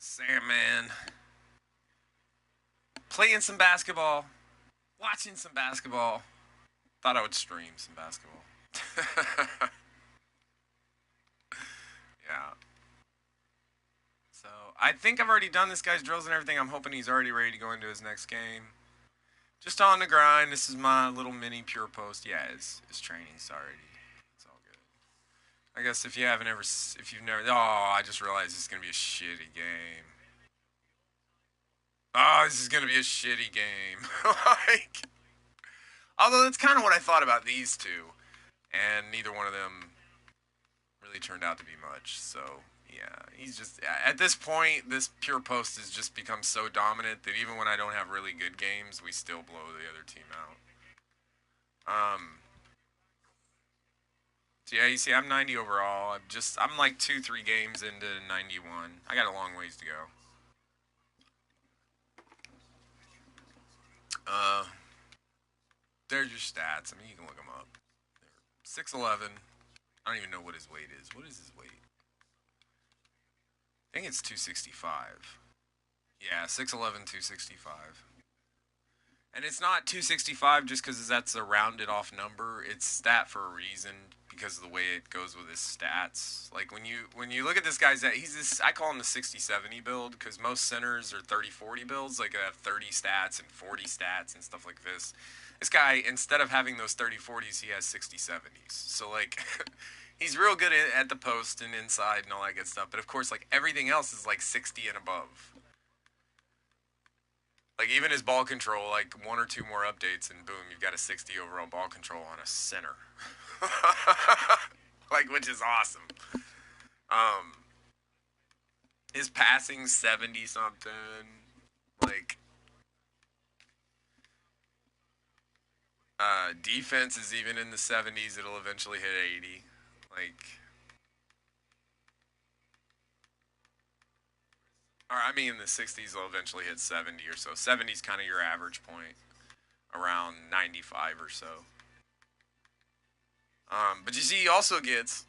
Sam, man. Playing some basketball. Watching some basketball. Thought I would stream some basketball. Yeah. So, I think I've already done this guy's drills and everything. I'm hoping he's already ready to go into his next game. Just on the grind. This is my little mini pure post. Yeah, his training's already. It's all good. I guess if you haven't ever. If you've never. Oh, I just realized this is going to be a shitty game. Oh, this is going to be a shitty game. like. Although that's kind of what I thought about these two. And neither one of them really turned out to be much. So yeah, he's just at this point, this pure post has just become so dominant that even when I don't have really good games, we still blow the other team out. So yeah, you see, I'm 90 overall. I'm like 2-3 games into 91. I got a long ways to go. Uh, there's your stats. I mean, you can look them up. 6'11". I don't even know what his weight is. What is his weight? I think it's 265. Yeah, 6'11", 265. And it's not 265 just because that's a rounded off number. It's that for a reason because of the way it goes with his stats. Like when you look at this guy's he's this I call him the 60-70 build because most centers are 30-40 builds, like have 30 stats and 40 stats and stuff like this. This guy, instead of having those 30-40s, he has 60-70s. So like he's real good at the post and inside and all that good stuff. But of course, like everything else is like 60 and above. Like even his ball control, like one or two more updates, and boom, you've got a 60 overall ball control on a center. like, which is awesome. Um, his passing 70 something. Like, defense is even in the 70s. It'll eventually hit 80. Like, or I mean, in the 60s, they'll eventually hit 70 or so. 70 is kind of your average point, around 95 or so. But you see, he also gets.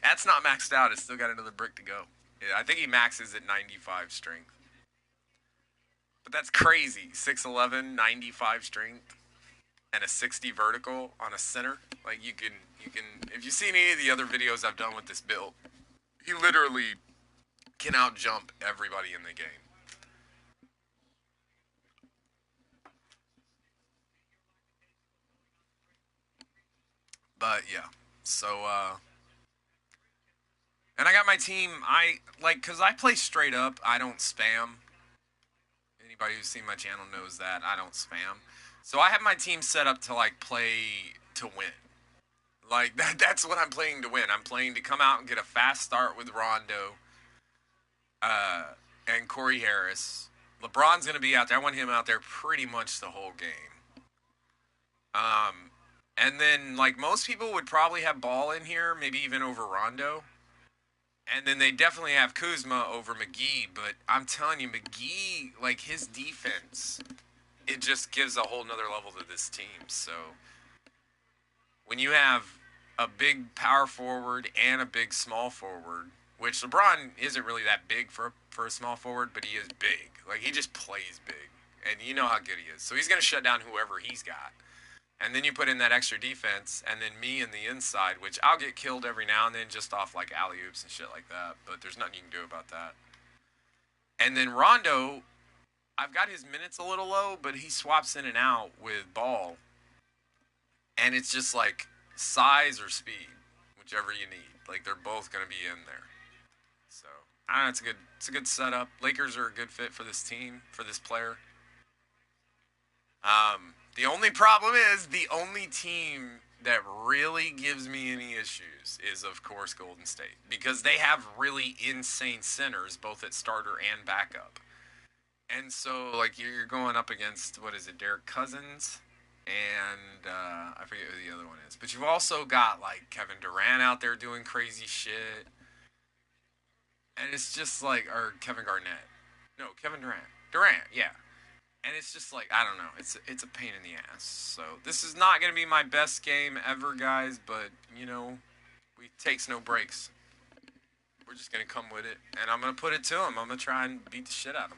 That's not maxed out. It's still got another brick to go. Yeah, I think he maxes at 95 strength. But that's crazy. 6'11", 95 strength, and a 60 vertical on a center. Like you can. If you see any of the other videos I've done with this build, he literally can out jump everybody in the game. But yeah, so and I got my team. I like because I play straight up. I don't spam. Anybody who's seen my channel knows that I don't spam. So I have my team set up to like play to win. Like that's what I'm playing to win. I'm playing to come out and get a fast start with Rondo uh, and Corey Harris. LeBron's gonna be out there. I want him out there pretty much the whole game. Um, and then like most people would probably have Ball in here, maybe even over Rondo. And then they definitely have Kuzma over McGee, but I'm telling you, McGee, like his defense, it just gives a whole nother level to this team. So when you have a big power forward and a big small forward, which LeBron isn't really that big for a small forward, but he is big. Like he just plays big, and you know how good he is. So he's gonna shut down whoever he's got. And then you put in that extra defense, and then me in the inside, which I'll get killed every now and then just off like alley oops and shit like that. But there's nothing you can do about that. And then Rondo, I've got his minutes a little low, but he swaps in and out with Ball, and it's just like size or speed, whichever you need. Like they're both gonna be in there. So I don't know. It's a good setup. Lakers are a good fit for this team, for this player. The only problem is the only team that really gives me any issues is, of course, Golden State because they have really insane centers both at starter and backup. And so, like, you're going up against what is it, Derek Cousins, and I forget who the other one is. But you've also got like Kevin Durant out there doing crazy shit, and it's just like, or Kevin Garnett, no, Kevin Durant, Durant, yeah. And it's just like I don't know. It's a pain in the ass. So this is not gonna be my best game ever, guys. But you know, we takes no breaks. We're just gonna come with it, and I'm gonna put it to him. I'm gonna try and beat the shit out of him.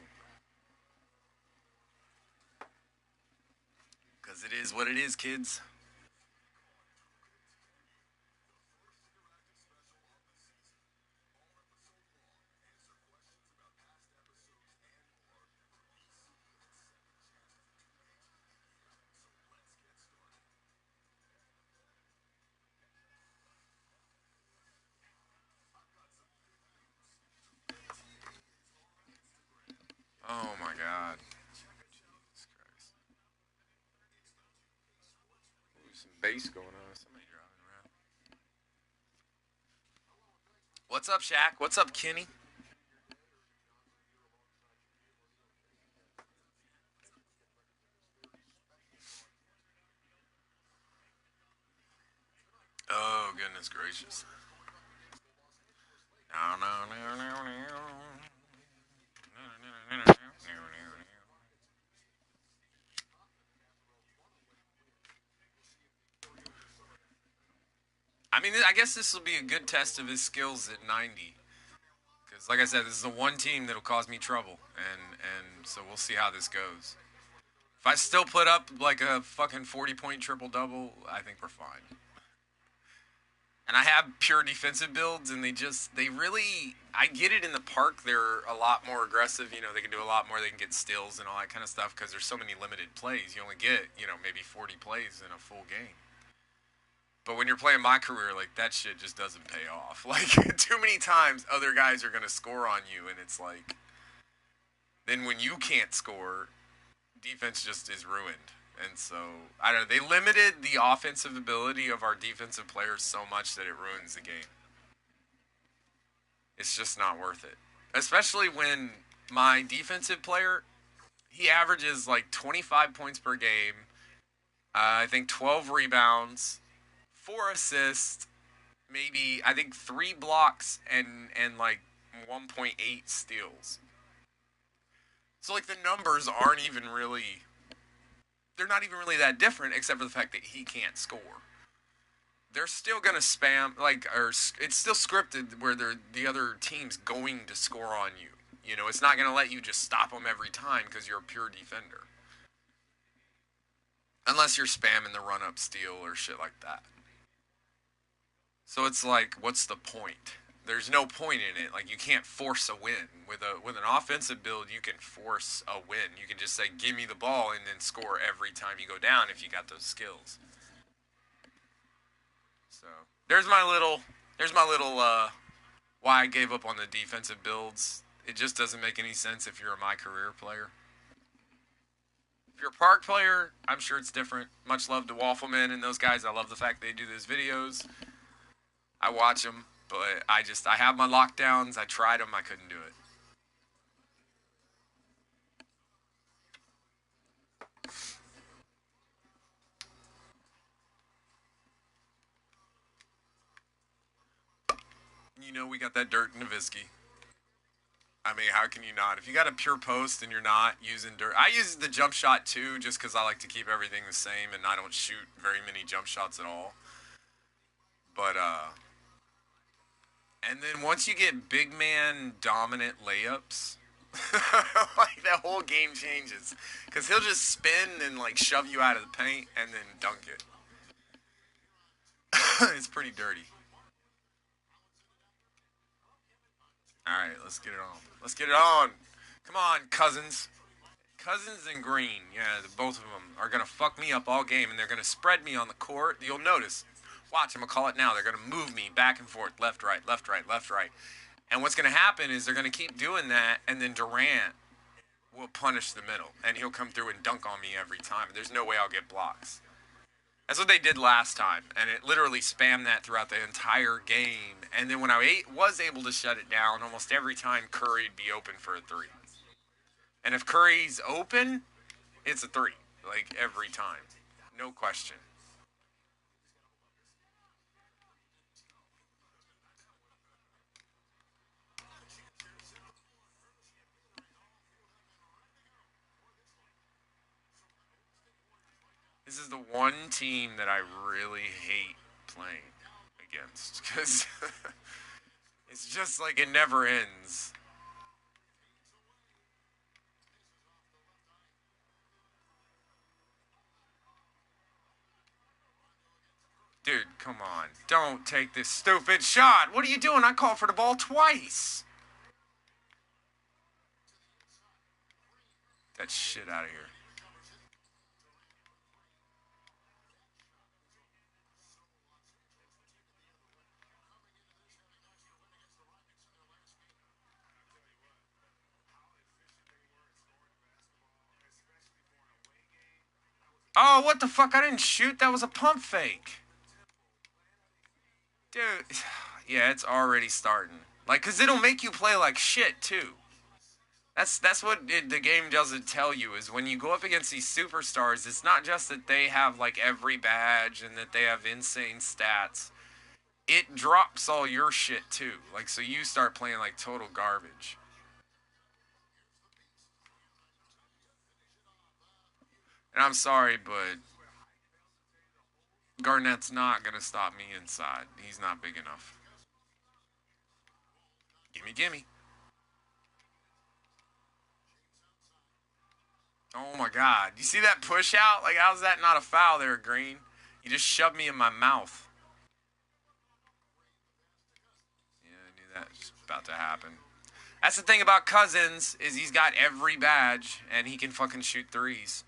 Because it is what it is, kids. Oh my god. Jesus Christ. Ooh, some bass going on. Somebody driving around. What's up, Shaq? What's up, Kenny? Oh, goodness gracious. No, no, no, no, no. I mean, I guess this will be a good test of his skills at 90. Because, like I said, this is the one team that'll cause me trouble, and so we'll see how this goes. If I still put up like a fucking 40-point triple double, I think we're fine. And I have pure defensive builds, and they really, I get it in the park. They're a lot more aggressive. You know, they can do a lot more. They can get steals and all that kind of stuff because there's so many limited plays. You only get, maybe 40 plays in a full game. But when you're playing my career, like, that shit just doesn't pay off. Like, too many times other guys are going to score on you, and it's like, then when you can't score, defense just is ruined. And so, I don't know, they limited the offensive ability of our defensive players so much that it ruins the game. It's just not worth it. Especially when my defensive player, he averages like 25 points per game, I think 12 rebounds, 4 assists, maybe I think 3 blocks and like 1.8 steals. So like the numbers aren't even really, they're not even really that different except for the fact that he can't score. They're still gonna spam or it's still scripted where the other team's going to score on you. You know, it's not gonna let you just stop them every time because you're a pure defender, unless you're spamming the run up steal or shit like that. So it's like, what's the point? There's no point in it. Like you can't force a win with an offensive build. You can force a win. You can just say, "Give me the ball," and then score every time you go down if you got those skills. So there's my little why I gave up on the defensive builds. It just doesn't make any sense if you're a my career player. If you're a park player, I'm sure it's different. Much love to Waffleman and those guys. I love the fact they do those videos. I watch them, but I have my lockdowns. I tried them. I couldn't do it. You know, we got that dirt in Novisky. I mean, how can you not? If you got a pure post and you're not using dirt, I use the jump shot too, just because I like to keep everything the same and I don't shoot very many jump shots at all. But and then once you get big man dominant layups, like that whole game changes because he'll just spin and like shove you out of the paint and then dunk it. It's pretty dirty. All right, let's get it on. Let's get it on. Come on, Cousins. Cousins and Green, yeah, both of them are gonna fuck me up all game, and they're gonna spread me on the court. You'll notice. Watch, I'm gonna call it now. They're gonna move me back and forth, left, right, left, right, left, right. And what's gonna happen is they're gonna keep doing that, and then Durant will punish the middle, and he'll come through and dunk on me every time. There's no way I'll get blocks. That's what they did last time, and it literally spammed that throughout the entire game. And then when I was able to shut it down, almost every time Curry'd be open for a three. And if Curry's open, it's a three, like every time, no question. This is the one team that I really hate playing against because It's just like it never ends. Dude, come on. Don't take this stupid shot. What are you doing? I called for the ball twice. That shit out of here. Oh, what the fuck? I didn't shoot. That was a pump fake. Dude, yeah, it's already starting. Like, cause it'll make you play like shit too. That's what the game doesn't tell you is when you go up against these superstars, it's not just that they have like every badge and that they have insane stats. It drops all your shit too. Like, so you start playing like total garbage. And I'm sorry, but Garnett's not gonna stop me inside. He's not big enough. Gimme, gimme. Oh my god. You see that push out? Like, how's that not a foul there, Green? You just shoved me in my mouth. Yeah, I knew that was about to happen. That's the thing about Cousins is he's got every badge and he can fucking shoot threes.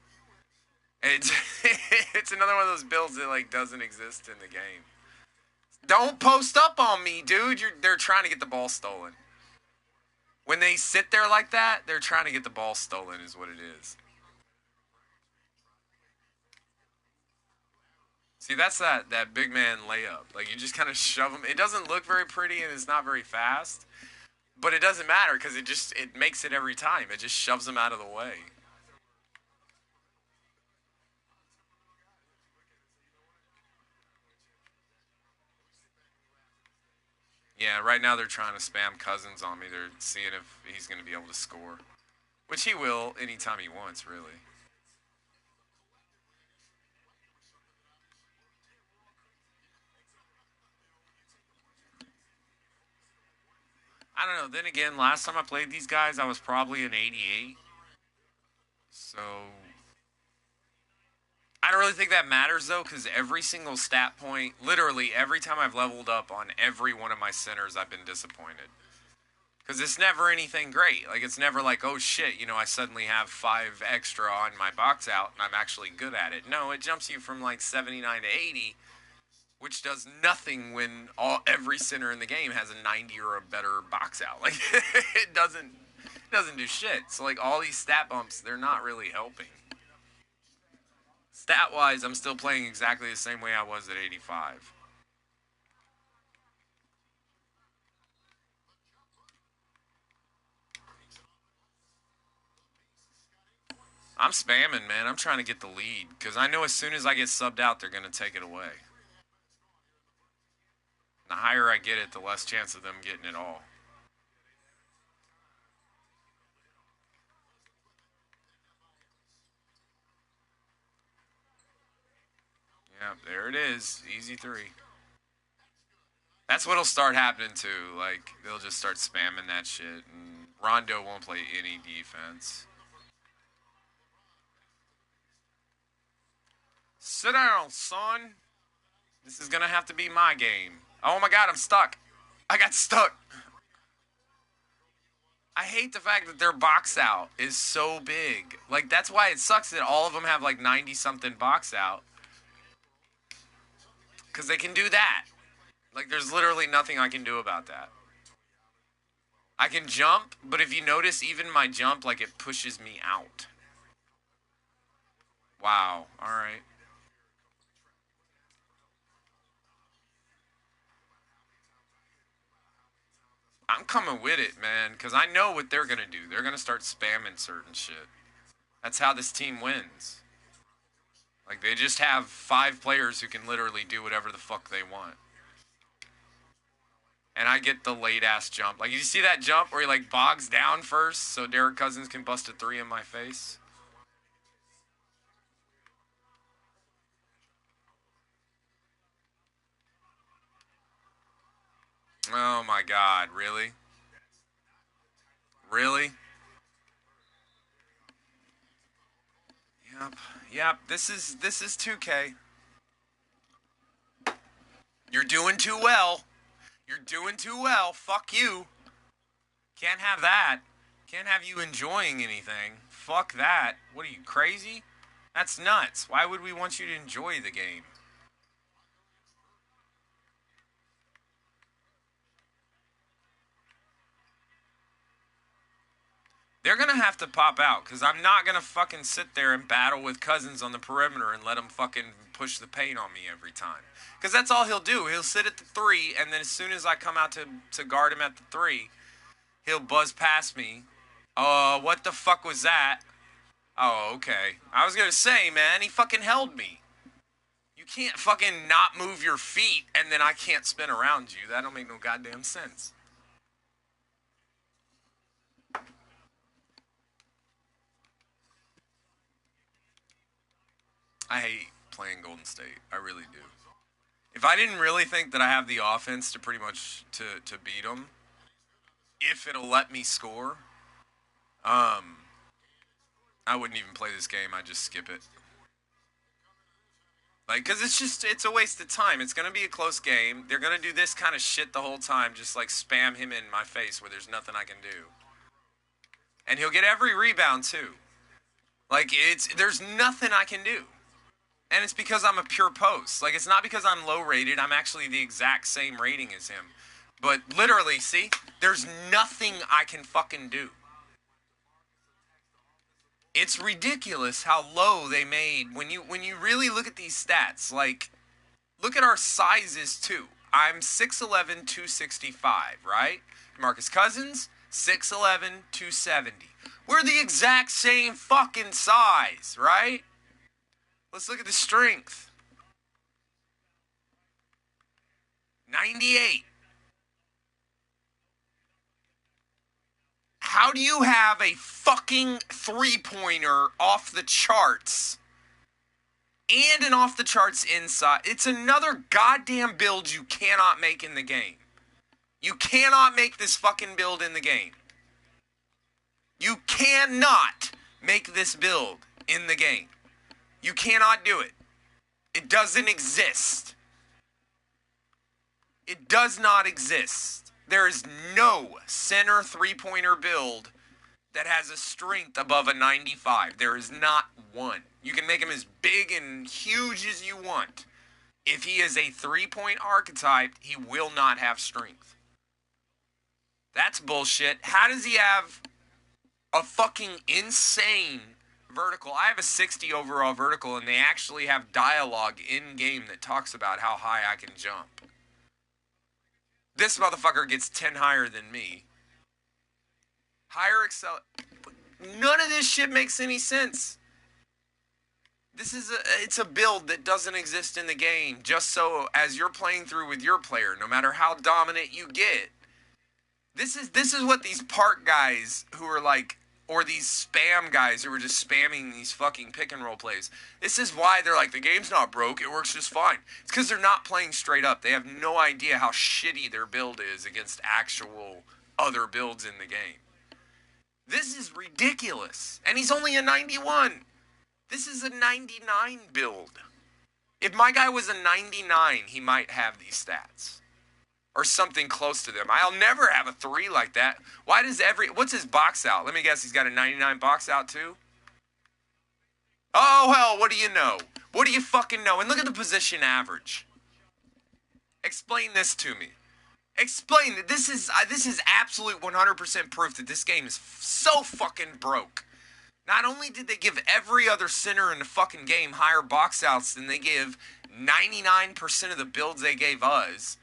It's it's another one of those builds that like doesn't exist in the game. Don't post up on me, dude. They're trying to get the ball stolen. When they sit there like that, they're trying to get the ball stolen is what it is. See, that's that big man layup. Like you just kind of shove him. It doesn't look very pretty and it's not very fast, but it doesn't matter because it makes it every time. It just shoves him out of the way. Yeah, right now they're trying to spam Cousins on me. They're seeing if he's going to be able to score, which he will anytime he wants, really. I don't know. Then again, last time I played these guys, I was probably an 88. So I don't really think that matters though, because every single stat point, literally every time I've leveled up on every one of my centers, I've been disappointed. Because it's never anything great. Like it's never like, oh shit, I suddenly have 5 extra on my box out and I'm actually good at it. No, it jumps you from like 79 to 80, which does nothing when every center in the game has a 90 or a better box out. Like it doesn't do shit. So like all these stat bumps, they're not really helping. Stat wise, I'm still playing exactly the same way I was at 85. I'm spamming, man. I'm trying to get the lead because I know as soon as I get subbed out, they're going to take it away. The higher I get it, the less chance of them getting it all. Yeah, there it is. Easy three. That's what'll start happening too. Like they'll just start spamming that shit, and Rondo won't play any defense. Sit down, son. This is gonna have to be my game. Oh my god, I'm stuck. I got stuck. I hate the fact that their box out is so big. Like that's why it sucks that all of them have like 90 something box out. Cause they can do that. Like there's literally nothing I can do about that. I can jump, but if you notice, even my jump, like it pushes me out. Wow. All right. I'm coming with it, man, because I know what they're gonna do. They're gonna start spamming certain shit. That's how this team wins. Like they just have 5 players who can literally do whatever the fuck they want. And I get the late ass jump. Like you see that jump where he like bogs down first so Derek Cousins can bust a three in my face? Oh my God, really? Really? Yep. Yep. This is 2K. You're doing too well. You're doing too well. Fuck you. Can't have that. Can't have you enjoying anything. Fuck that. What are you, crazy? That's nuts. Why would we want you to enjoy the game? They're going to have to pop out because I'm not going to fucking sit there and battle with Cousins on the perimeter and let him fucking push the paint on me every time. Because that's all he'll do. He'll sit at the 3, and then as soon as I come out to guard him at the 3, he'll buzz past me. What the fuck was that? Oh, okay. I was going to say, man, he fucking held me. You can't fucking not move your feet and then I can't spin around you. That don't make no goddamn sense. I hate playing Golden State. I really do. If I didn't really think that I have the offense to pretty much to beat them, if it'll let me score, um, I wouldn't even play this game. I'd just skip it. Like, cause it's a waste of time. It's gonna be a close game. They're gonna do this kind of shit the whole time, just like spam him in my face where there's nothing I can do. And he'll get every rebound too. Like there's nothing I can do. And it's because I'm a pure post. Like, it's not because I'm low rated. I'm actually the exact same rating as him. But literally, see, there's nothing I can fucking do. It's ridiculous how low they made when you really look at these stats. Like, look at our sizes too. I'm 6'11", 265, right? Marcus Cousins, 6'11", 270. We're the exact same fucking size, right? Let's look at the strength. 98. How do you have a fucking three-pointer off the charts and an off the charts inside? It's another goddamn build you cannot make in the game. You cannot make this fucking build in the game. You cannot make this build in the game. You cannot do it. It doesn't exist. It does not exist. There is no center three-pointer build that has a strength above a 95. There is not one. You can make him as big and huge as you want. If he is a three-point archetype, he will not have strength. That's bullshit. How does he have a fucking insane vertical? I have a 60 overall vertical, and they actually have dialogue in-game that talks about how high I can jump. This motherfucker gets 10 higher than me. Higher excel. None of this shit makes any sense. It's a build that doesn't exist in the game, just so as you're playing through with your player, no matter how dominant you get. This is what these park guys who are like, or these spam guys who are just spamming these fucking pick and roll plays. This is why they're like, the game's not broke, it works just fine. It's because they're not playing straight up. They have no idea how shitty their build is against actual other builds in the game. This is ridiculous. And he's only a 91. This is a 99 build. If my guy was a 99, he might have these stats. Or something close to them. I'll never have a 3 like that. What's his box out? Let me guess, he's got a 99 box out too? Oh, hell, what do you know? What do you fucking know? And look at the position average. Explain this to me. Explain that this is absolute 100% proof that this game is so fucking broke. Not only did they give every other center in the fucking game higher box outs than they give 99% of the builds they gave us.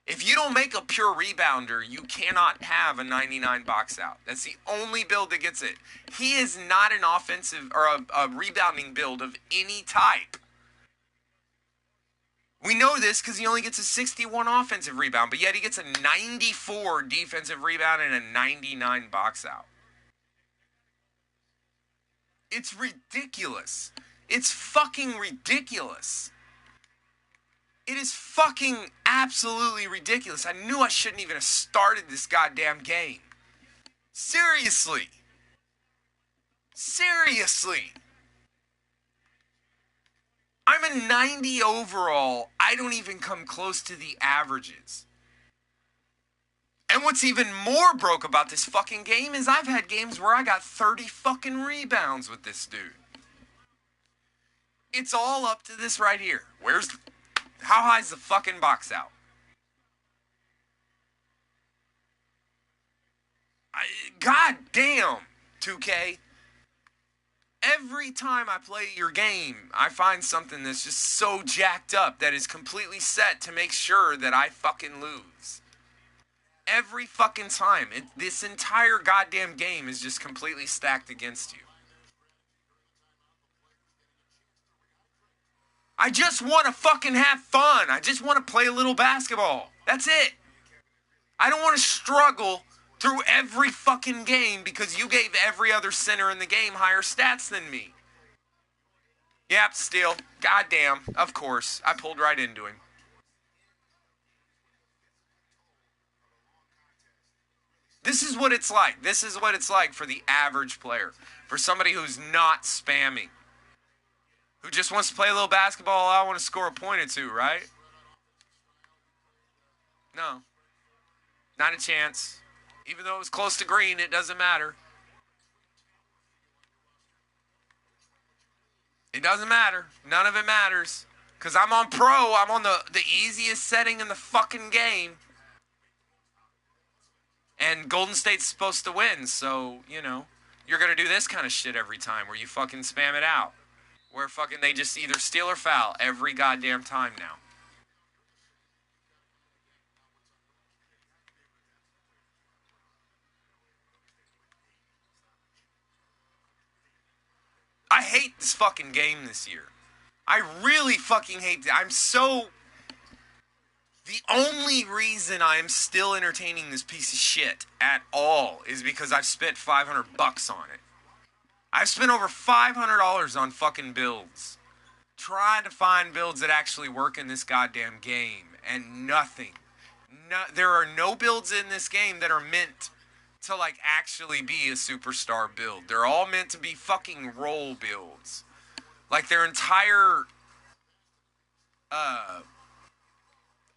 If you don't make a pure rebounder, you cannot have a 99 box out. That's the only build that gets it. He is not an offensive or a rebounding build of any type. We know this because he only gets a 61 offensive rebound, but yet he gets a 94 defensive rebound and a 99 box out. It's ridiculous. It's fucking ridiculous. It is fucking absolutely ridiculous. I knew I shouldn't even have started this goddamn game. Seriously. Seriously. I'm a 90 overall. I don't even come close to the averages. And what's even more broke about this fucking game is I've had games where I got 30 fucking rebounds with this dude. It's all up to this right here. How high's the fucking box out? God damn, 2K. Every time I play your game, I find something that's just so jacked up that is completely set to make sure that I fucking lose. Every fucking time. This entire goddamn game is just completely stacked against you. I just want to fucking have fun. I just want to play a little basketball. That's it. I don't want to struggle through every fucking game because you gave every other center in the game higher stats than me. Yep, still. Goddamn. Of course. I pulled right into him. This is what it's like. This is what it's like for the average player. For somebody who's not spamming. Who just wants to play a little basketball. I want to score a point or two, right? No. Not a chance. Even though it was close to green, it doesn't matter. It doesn't matter. None of it matters. Because I'm on pro. I'm on the easiest setting in the fucking game. And Golden State's supposed to win. So, you know, you're going to do this kind of shit every time where you fucking spam it out. Where fucking they just either steal or foul every goddamn time now. I hate this fucking game this year. I really fucking hate it. The only reason I am still entertaining this piece of shit at all is because I've spent $500 on it. I've spent over $500 on fucking builds. Trying to find builds that actually work in this goddamn game. And nothing. There are no builds in this game that are meant to like actually be a superstar build. They're all meant to be fucking role builds. Like their entire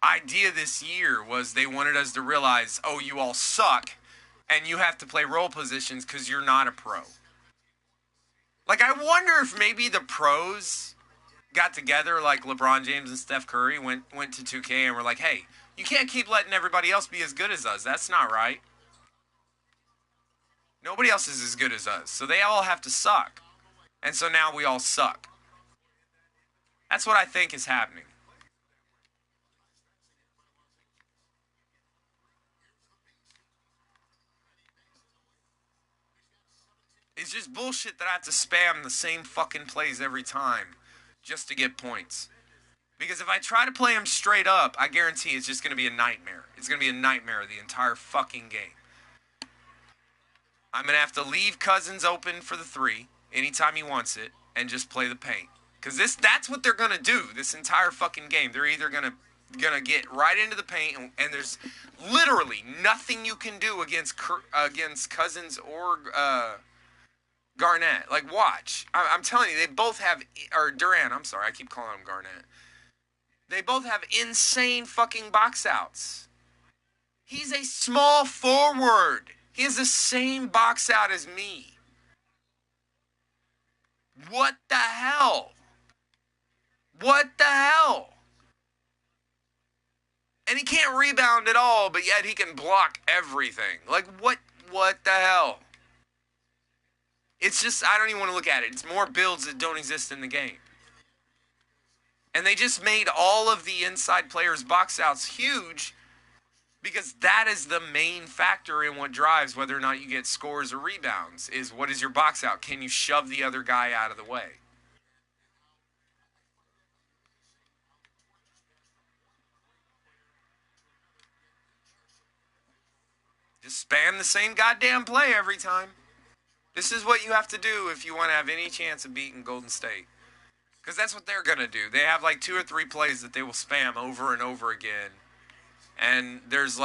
idea this year was they wanted us to realize, oh, you all suck and you have to play role positions because you're not a pro. Like I wonder if maybe the pros got together, like LeBron James and Steph Curry went to 2K and were like, hey, you can't keep letting everybody else be as good as us. That's not right. Nobody else is as good as us. So they all have to suck. And so now we all suck. That's what I think is happening. It's just bullshit that I have to spam the same fucking plays every time just to get points. Because if I try to play them straight up, I guarantee it's just going to be a nightmare. It's going to be a nightmare the entire fucking game. I'm going to have to leave Cousins open for the three anytime he wants it and just play the paint. Because that's what they're going to do this entire fucking game. They're either going to get right into the paint and there's literally nothing you can do against Cousins or Garnett. Like, watch. I'm telling you, they both have, or Durant, I'm sorry, I keep calling him Garnett. They both have insane fucking box outs. He's a small forward. He has the same box out as me. What the hell? What the hell? And he can't rebound at all, but yet he can block everything. Like, what the hell? It's just, I don't even want to look at it. It's more builds that don't exist in the game. And they just made all of the inside players' box outs huge because that is the main factor in what drives whether or not you get scores or rebounds, is what is your box out? Can you shove the other guy out of the way? Just spam the same goddamn play every time. This is what you have to do if you want to have any chance of beating Golden State. Because that's what they're going to do. They have like 2 or 3 plays that they will spam over and over again. And there's 2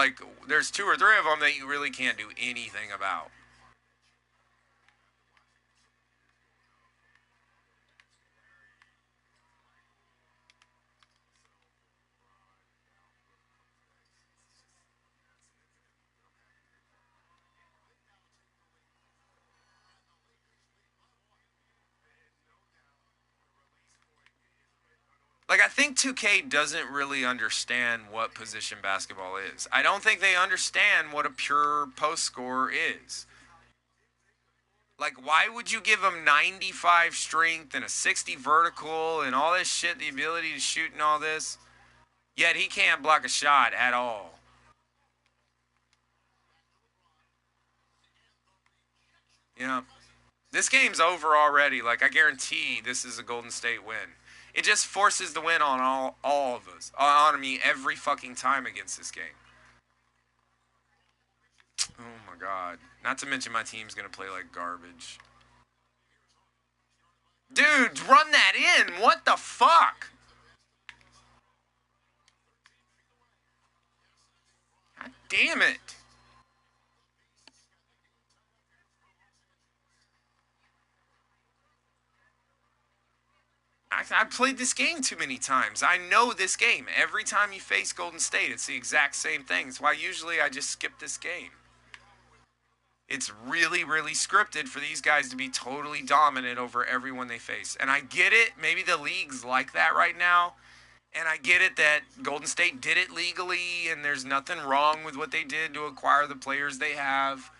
or 3 of them that you really can't do anything about. Like, I think 2K doesn't really understand what position basketball is. I don't think they understand what a pure post scorer is. Like, why would you give him 95 strength and a 60 vertical and all this shit, the ability to shoot and all this, yet he can't block a shot at all? You know, this game's over already. Like, I guarantee this is a Golden State win. It just forces the win on all of us, on me every fucking time against this game. Oh my god. Not to mention my team's gonna play like garbage. Dude, run that in! What the fuck? God damn it. I've played this game too many times. I know this game. Every time you face Golden State, it's the exact same thing. That's why usually I just skip this game. It's really, really scripted for these guys to be totally dominant over everyone they face. And I get it. Maybe the league's like that right now. And I get it that Golden State did it legally and there's nothing wrong with what they did to acquire the players they have.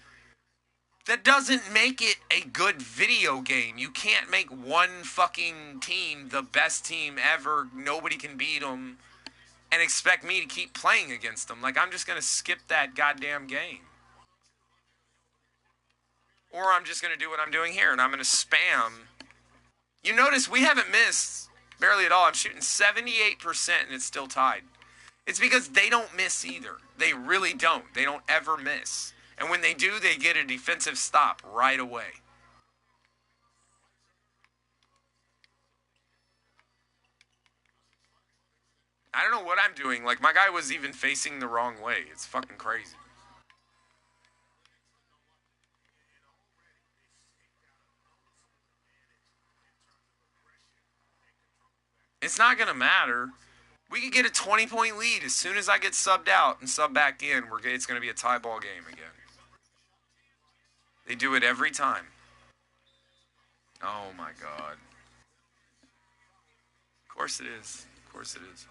That doesn't make it a good video game. You can't make one fucking team the best team ever. Nobody can beat them and expect me to keep playing against them. Like, I'm just going to skip that goddamn game. Or I'm just going to do what I'm doing here and I'm going to spam. You notice we haven't missed barely at all. I'm shooting 78% and it's still tied. It's because they don't miss either. They really don't. They don't ever miss. And when they do, they get a defensive stop right away. I don't know what I'm doing. Like, my guy was even facing the wrong way. It's fucking crazy. It's not going to matter. We could get a 20-point lead as soon as I get subbed out and sub back in. It's going to be a tie ball game again. They do it every time. Oh my god. Of course it is. Of course it is.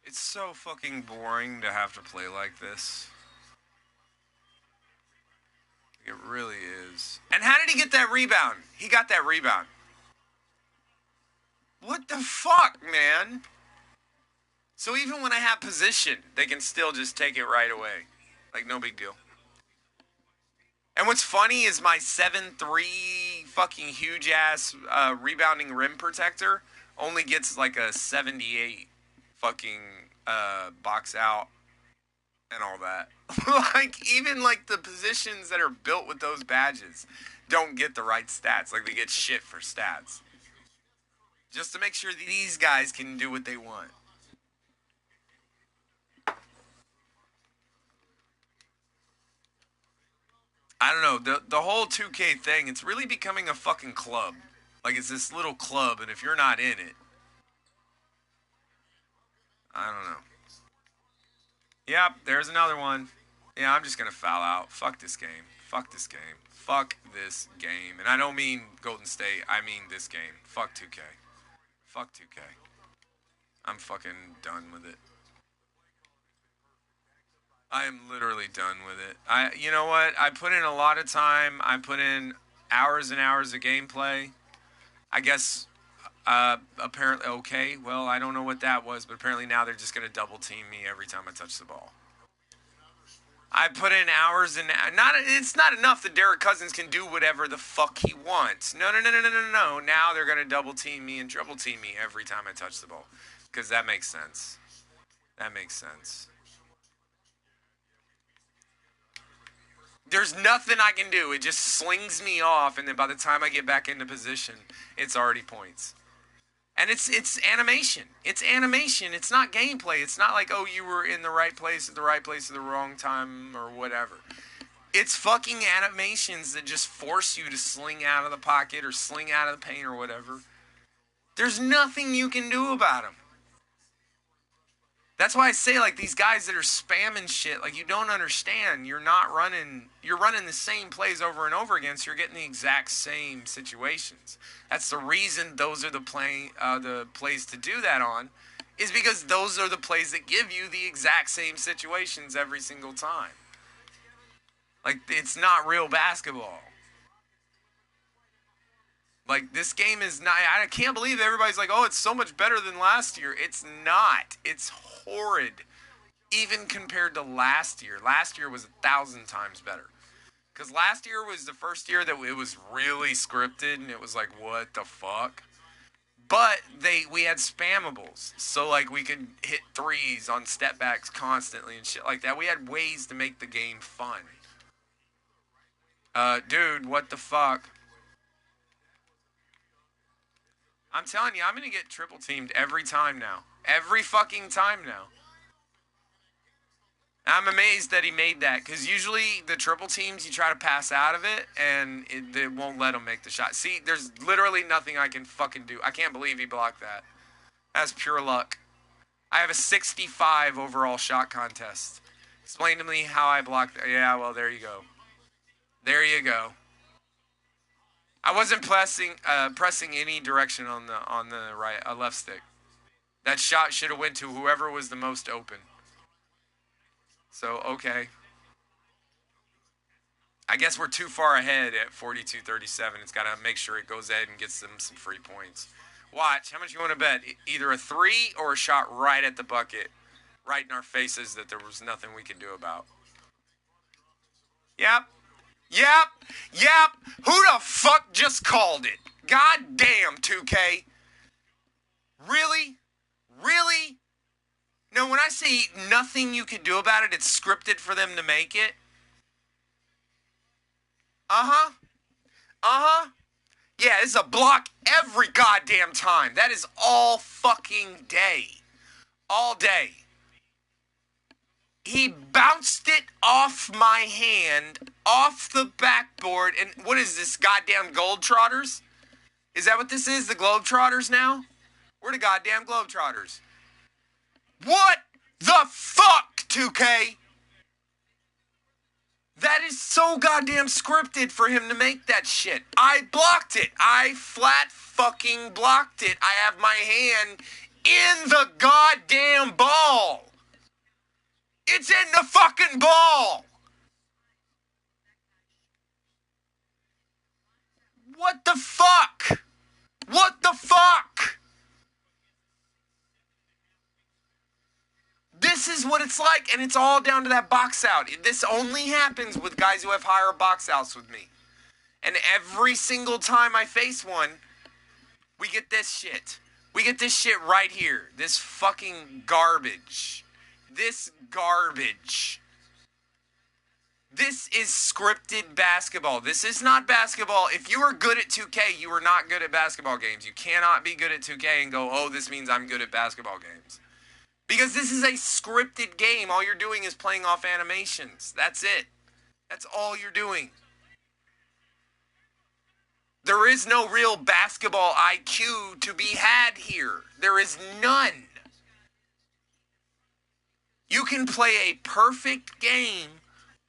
It's so fucking boring to have to play like this. It really is. And how did he get that rebound? He got that rebound. What the fuck, man? So even when I have position, they can still just take it right away. Like, no big deal. And what's funny is my 7'3" fucking huge ass rebounding rim protector only gets like a 78 fucking box out and all that. Like, even like the positions that are built with those badges don't get the right stats. Like, they get shit for stats. Just to make sure these guys can do what they want. I don't know. The whole 2K thing, it's really becoming a fucking club. Like, it's this little club, and if you're not in it, I don't know. Yep, there's another one. Yeah, I'm just gonna foul out. Fuck this game. Fuck this game. Fuck this game. And I don't mean Golden State. I mean this game. Fuck 2K. Fuck 2K. I'm fucking done with it. I am literally done with it. You know what? I put in a lot of time. I put in hours and hours of gameplay. I guess, apparently, okay. Well, I don't know what that was, but apparently now they're just gonna double team me every time I touch the ball. I put in hours and not. It's not enough that Derek Cousins can do whatever the fuck he wants. No, no, no, no, no, no, no. Now they're gonna double team me and triple team me every time I touch the ball, because that makes sense. That makes sense. There's nothing I can do. It just slings me off, and then by the time I get back into position, it's already points. And it's animation. It's animation. It's not gameplay. It's not like, oh, you were in the right place at the right place at the wrong time or whatever. It's fucking animations that just force you to sling out of the pocket or sling out of the paint or whatever. There's nothing you can do about them. That's why I say, like, these guys that are spamming shit, like, you don't understand. You're running the same plays over and over again, so you're getting the exact same situations. That's the reason those are the plays to do that on, is because those are the plays that give you the exact same situations every single time. Like, it's not real basketball. Like, this game is not... I can't believe everybody's like, oh, it's so much better than last year. It's not. It's horrid. Even compared to last year. Last year was 1,000 times better. Because last year was the first year that it was really scripted, and it was like, what the fuck? But we had spammables. So, like, we could hit threes on step backs constantly and shit like that. We had ways to make the game fun. Dude, what the fuck? I'm telling you, I'm going to get triple teamed every time now. Every fucking time now. I'm amazed that he made that, because usually the triple teams, you try to pass out of it, and it won't let him make the shot. See, there's literally nothing I can fucking do. I can't believe he blocked that. That's pure luck. I have a 65 overall shot contest. Explain to me how I blocked that. Yeah, well, there you go. There you go. I wasn't pressing any direction on the right left stick. That shot should have went to whoever was the most open. So, okay. I guess we're too far ahead at 42-37. It's got to make sure it goes ahead and gets them some free points. Watch. How much you want to bet? Either a three or a shot right at the bucket. Right in our faces that there was nothing we could do about. Yep. Who the fuck just called it? God damn, 2K. Really? No, when I say nothing you can do about it, it's scripted for them to make it. Yeah, it's a block every goddamn time. That is all fucking day. All day. He bounced it off my hand, off the backboard, and what is this, goddamn Globetrotters? Is that what this is, the Globetrotters now? We're the goddamn Globetrotters. What the fuck, 2K? That is so goddamn scripted for him to make that shit. I blocked it. I flat fucking blocked it. I have my hand in the goddamn ball. It's in the fucking ball. What the fuck? What the fuck? This is what it's like, and it's all down to that box out. This only happens with guys who have higher box outs with me. And every single time I face one, we get this shit. We get this shit right here. This fucking garbage. This garbage. This is scripted basketball. This is not basketball. If you are good at 2K, you are not good at basketball games. You cannot be good at 2K and go, oh, this means I'm good at basketball games. Because this is a scripted game. All you're doing is playing off animations. That's it. That's all you're doing. There is no real basketball IQ to be had here. There is none. You can play a perfect game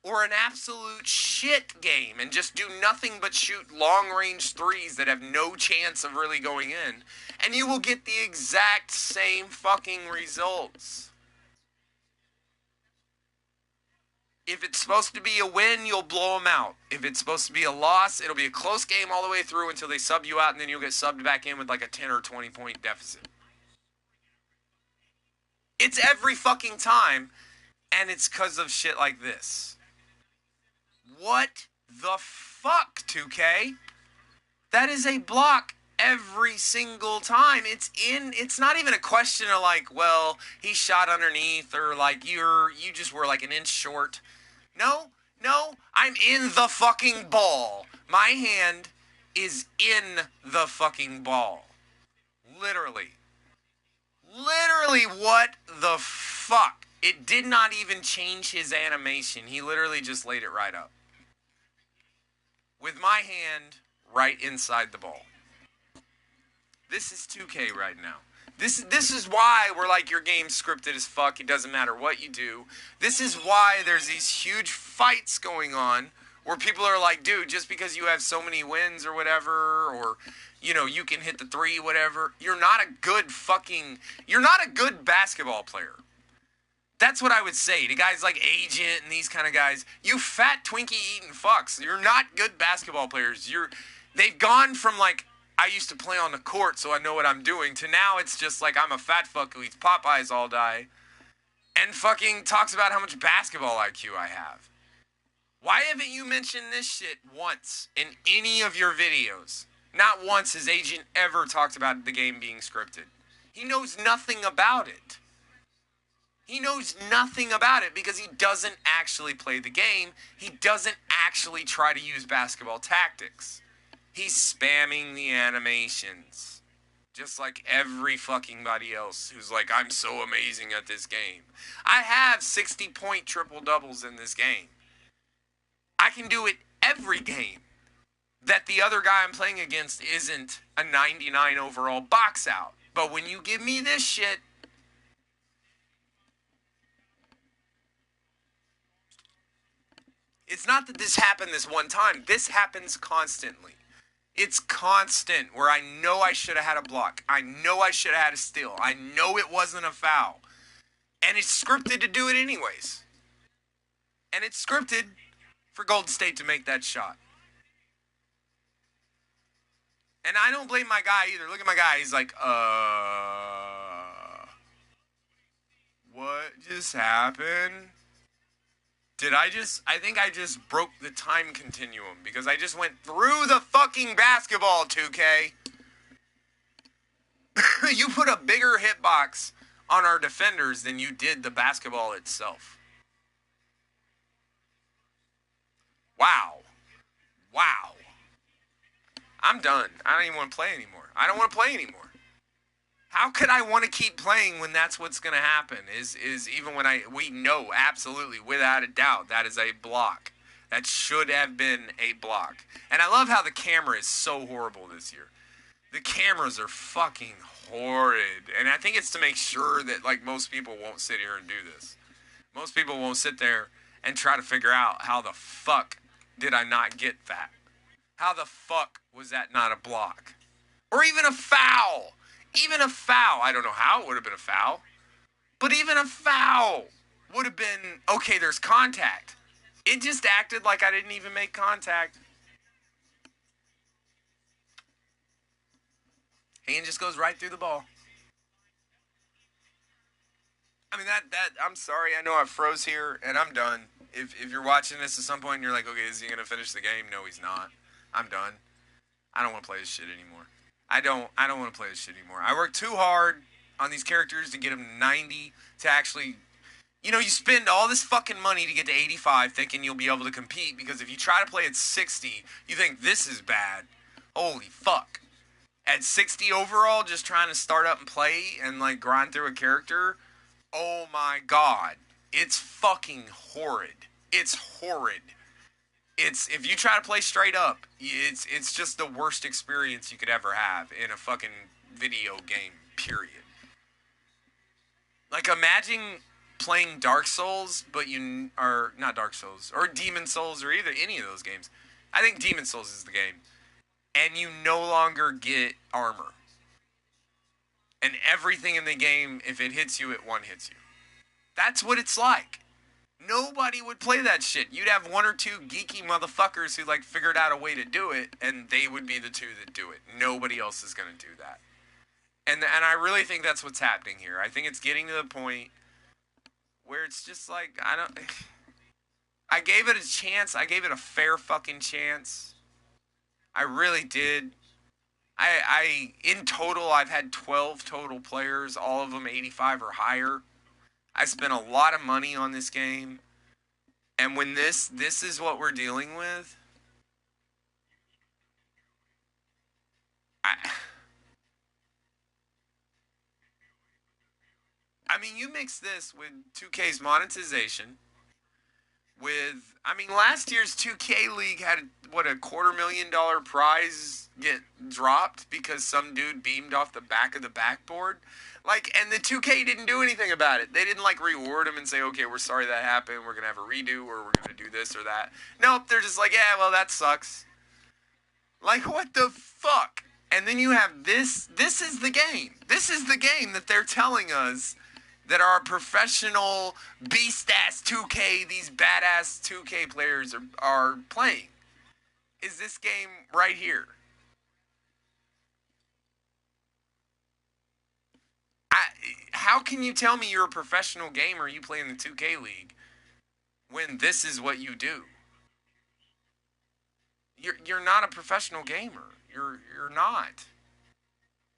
or an absolute shit game and just do nothing but shoot long-range threes that have no chance of really going in, and you will get the exact same fucking results. If it's supposed to be a win, you'll blow them out. If it's supposed to be a loss, it'll be a close game all the way through until they sub you out, and then you'll get subbed back in with like a 10 or 20 point deficit. It's every fucking time, and it's because of shit like this. What the fuck, 2K? That is a block every single time. It's not even a question of like, well, he shot underneath or like you just were like an inch short. No, I'm in the fucking ball. My hand is in the fucking ball. Literally, what the fuck? It did not even change his animation. He literally just laid it right up. With my hand right inside the ball. This is 2K right now. This is why we're like, your game's scripted as fuck. It doesn't matter what you do. This is why there's these huge fights going on where people are like, dude, just because you have so many wins or whatever, or, you know, you can hit the three, whatever, you're not a good basketball player. That's what I would say to guys like Agent and these kind of guys. You fat Twinkie eating fucks. You're not good basketball players. They've gone from like, I used to play on the court so I know what I'm doing, to now it's just like I'm a fat fuck who eats Popeyes all day and fucking talks about how much basketball IQ I have. Why haven't you mentioned this shit once in any of your videos? Not once has Agent ever talked about the game being scripted. He knows nothing about it. He knows nothing about it because he doesn't actually play the game. He doesn't actually try to use basketball tactics. He's spamming the animations. Just like every fucking body else who's like, I'm so amazing at this game. I have 60-point triple-doubles in this game. I can do it every game. That the other guy I'm playing against isn't a 99 overall box out. But when you give me this shit, it's not that this happened this one time. This happens constantly. It's constant where I know I should have had a block. I know I should have had a steal. I know it wasn't a foul. And it's scripted to do it anyways. And it's scripted for Golden State to make that shot. And I don't blame my guy either. Look at my guy. He's like, what just happened? I think I just broke the time continuum because I just went through the fucking basketball, 2K. You put a bigger hitbox on our defenders than you did the basketball itself. Wow. I'm done. I don't even want to play anymore. I don't want to play anymore. How could I want to keep playing when that's what's going to happen? Is even when we know absolutely without a doubt that is a block. That should have been a block. And I love how the camera is so horrible this year. The cameras are fucking horrid. And I think it's to make sure that like most people won't sit here and do this. Most people won't sit there and try to figure out how the fuck did I not get that? How the fuck was that not a block? Or even a foul. Even a foul. I don't know how it would have been a foul. But even a foul would have been, okay, there's contact. It just acted like I didn't even make contact. Hand just goes right through the ball. I mean, I'm sorry. I know I froze here, and I'm done. If you're watching this at some point and you're like, okay, is he going to finish the game? No, he's not. I'm done. I don't want to play this shit anymore. I don't want to play this shit anymore. I worked too hard on these characters to get them to 90 to actually, you spend all this fucking money to get to 85 thinking you'll be able to compete because if you try to play at 60, you think this is bad. Holy fuck. At 60 overall, just trying to start up and play and like grind through a character, oh my god. It's fucking horrid. It's horrid. If you try to play straight up, it's just the worst experience you could ever have in a fucking video game, period. Like, imagine playing Dark Souls, but you are not Dark Souls, or Demon Souls, or any of those games. I think Demon Souls is the game. And you no longer get armor. And everything in the game, if it hits you, it one hits you. That's what it's like. Nobody would play that shit. You'd have one or two geeky motherfuckers who like figured out a way to do it, and they would be the two that do it. Nobody else is gonna do that. And I really think that's what's happening here. I think it's getting to the point where it's just like I don't. I gave it a chance. I gave it a fair fucking chance. I really did. In total, I've had 12 total players, all of them 85 or higher. I spent a lot of money on this game. And when this is what we're dealing with, I mean, you mix this with 2K's monetization, last year's 2K League had what, a $250,000 prize get dropped because some dude beamed off the back of the backboard. Like, and the 2K didn't do anything about it. They didn't like reward him and say, okay, we're sorry that happened. We're gonna have a redo, or we're gonna do this or that. Nope, they're just like, yeah, well, that sucks. Like, what the fuck? And then you have this. This is the game. This is the game that they're telling us that our professional beast-ass 2K, these badass 2K players are playing. Is this game right here. How can you tell me you're a professional gamer, you play in the 2K League, when this is what you do? You're not a professional gamer. You're not.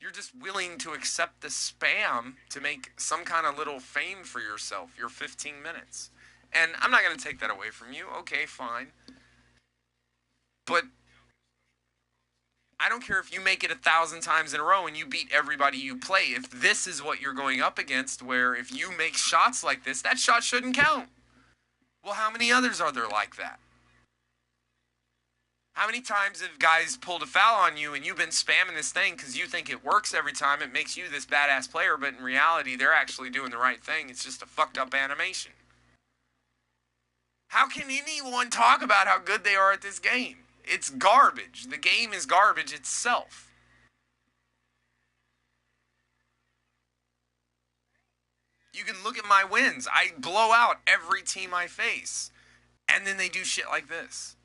You're just willing to accept the spam to make some kind of little fame for yourself, your 15 minutes. And I'm not going to take that away from you. Okay, fine. But I don't care if you make it 1,000 times in a row and you beat everybody you play. If this is what you're going up against, where if you make shots like this, that shot shouldn't count. Well, how many others are there like that? How many times have guys pulled a foul on you and you've been spamming this thing because you think it works every time, it makes you this badass player, but in reality, they're actually doing the right thing. It's just a fucked up animation. How can anyone talk about how good they are at this game? It's garbage. The game is garbage itself. You can look at my wins. I blow out every team I face. And then they do shit like this.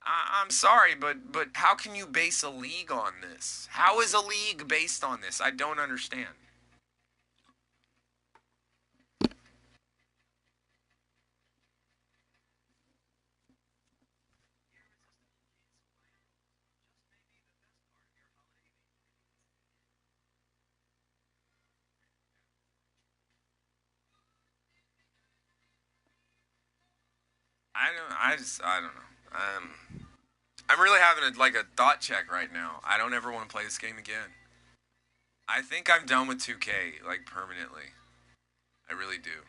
I'm sorry, but how can you base a league on this? How is a league based on this? I don't understand. I don't know. I'm really having a thought check right now. I don't ever want to play this game again. I think I'm done with 2K, like, permanently. I really do.